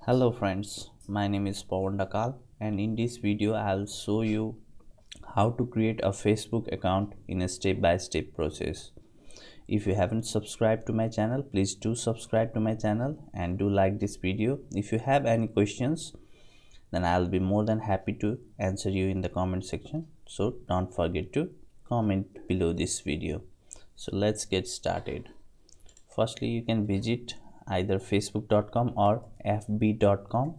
Hello friends, my name is Pawan Dakal and in this video I'll show you how to create a Facebook account in a step-by-step process. If you haven't subscribed to my channel, please do subscribe to my channel and do like this video. If you have any questions, then I'll be more than happy to answer you in the comment section. So don't forget to comment below this video. So let's get started. Firstly, you can visit either facebook.com or fb.com,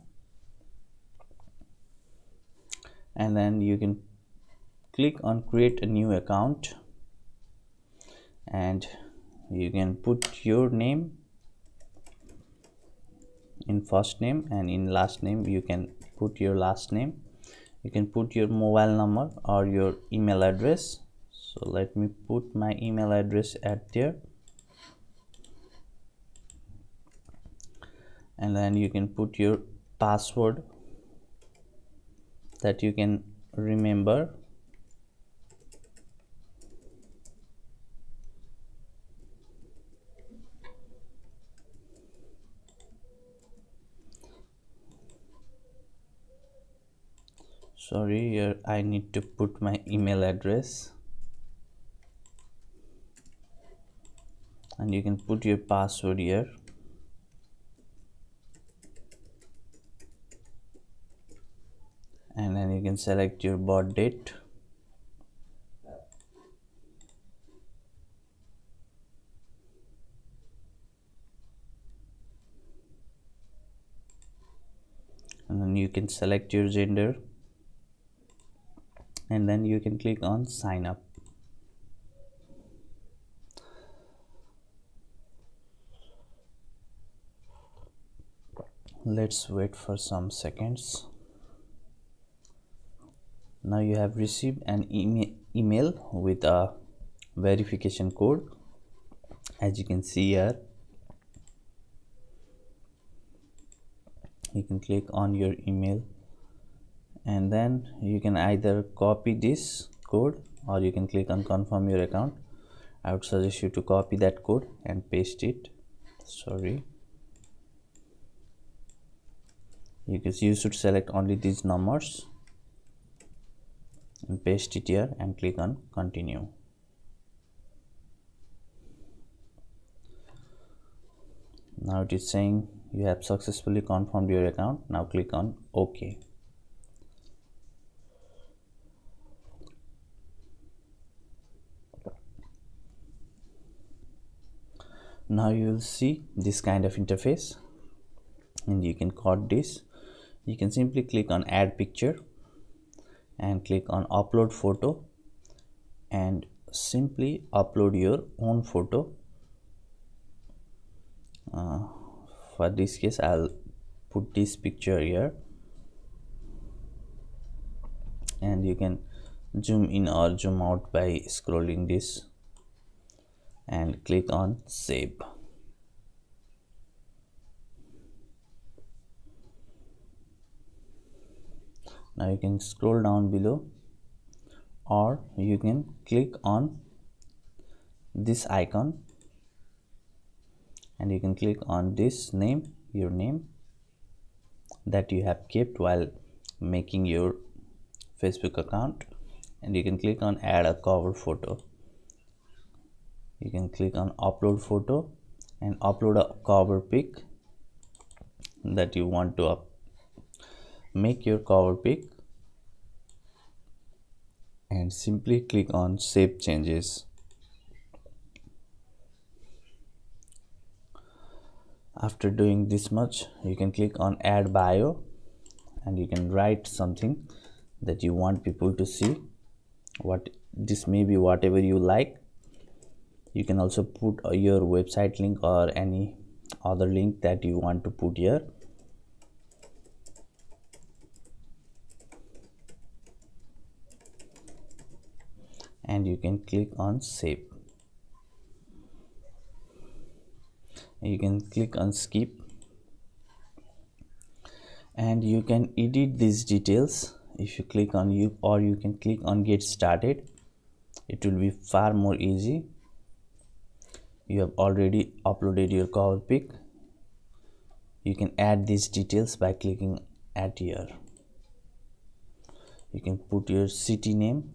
and then you can click on create a new account and you can put your name in first name, and in last name you can put your last name. You can put your mobile number or your email address. So let me put my email address at there, and then you can put your password that you can remember. Sorry, here I need to put my email address, and you can put your password here. And then you can select your birth date, and then you can select your gender, and then you can click on sign up. Let's wait for some seconds. Now you have received an email with a verification code. As you can see here, you can click on your email, and then you can either copy this code or you can click on confirm your account. I would suggest you to copy that code and paste it. Sorry, you should select only these numbers and paste it here and click on continue. Now it is saying you have successfully confirmed your account. Now click on OK. Now you will see this kind of interface, and you can code this. You can simply click on add picture and click on upload photo, and simply upload your own photo. For this case I'll put this picture here, and you can zoom in or zoom out by scrolling this and click on save. Now you can scroll down below, or you can click on this icon and you can click on this name, your name that you have kept while making your Facebook account, and you can click on add a cover photo. You can click on upload photo and upload a cover pic that you want to make your cover pic, and simply click on save changes. After doing this much, you can click on add bio and you can write something that you want people to see. What this may be, whatever you like. You can also put your website link or any other link that you want to put here. And you can click on save. You can click on skip, and you can edit these details if you click on you, or you can click on get started. It will be far more easy. You have already uploaded your cover pic. You can add these details by clicking add here. You can put your city name,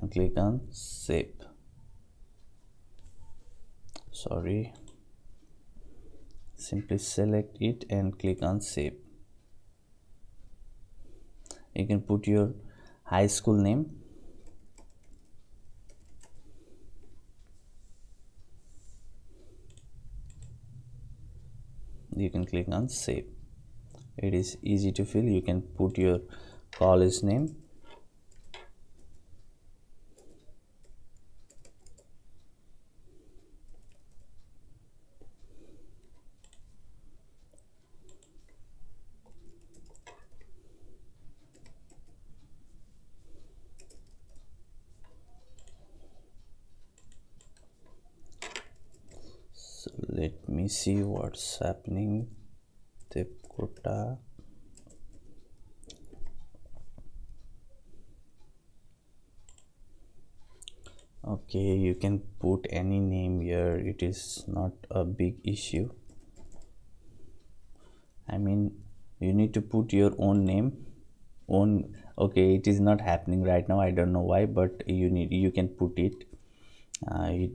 and click on save. Simply select it and click on save. You can put your high school name, you can click on save. It is easy to fill. You can put your college name, so let me see what's happening. Tepkota. Okay, you can put any name here, it is not a big issue. I mean, you need to put your own name. Okay, it is not happening right now, I don't know why, but you can put it.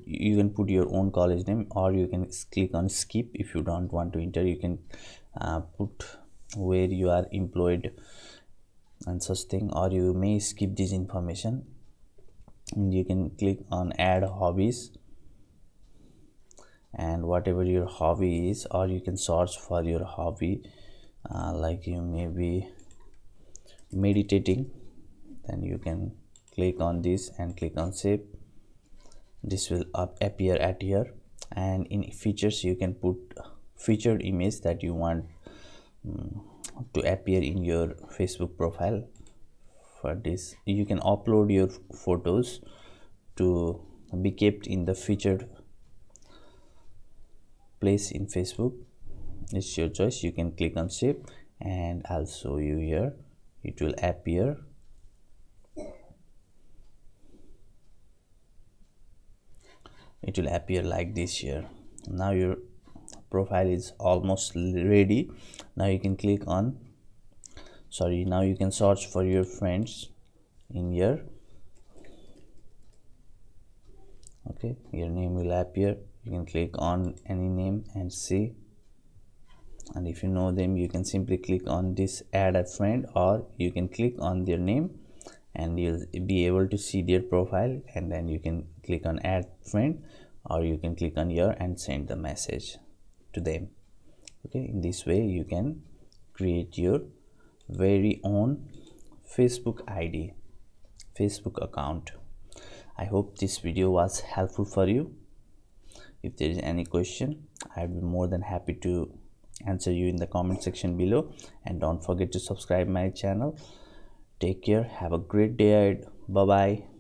You can put your own college name, or you can click on skip. If you don't want to enter, you can put where you are employed and such thing, or you may skip this information. And you can click on add hobbies, and whatever your hobby is, or you can search for your hobby, like you may be meditating, then you can click on this and click on save. This will appear at here. And in features, you can put featured image that you want to appear in your Facebook profile. For this, you can upload your photos to be kept in the featured place in Facebook. It's your choice. You can click on save, and I'll show you here. It will appear. It will appear like this here. Now your profile is almost ready. Now you can click on now you can search for your friends in here. Okay, your name will appear. You can click on any name and see, and if you know them, you can simply click on this add a friend, or you can click on their name and you'll be able to see their profile, and then you can click on add friend, or you can click on here and send the message to them. Okay, in this way you can create your very own Facebook ID, Facebook account. I hope this video was helpful for you. If there is any question, I'd be more than happy to answer you in the comment section below, and don't forget to subscribe my channel. Take care, have a great day ahead. Bye bye.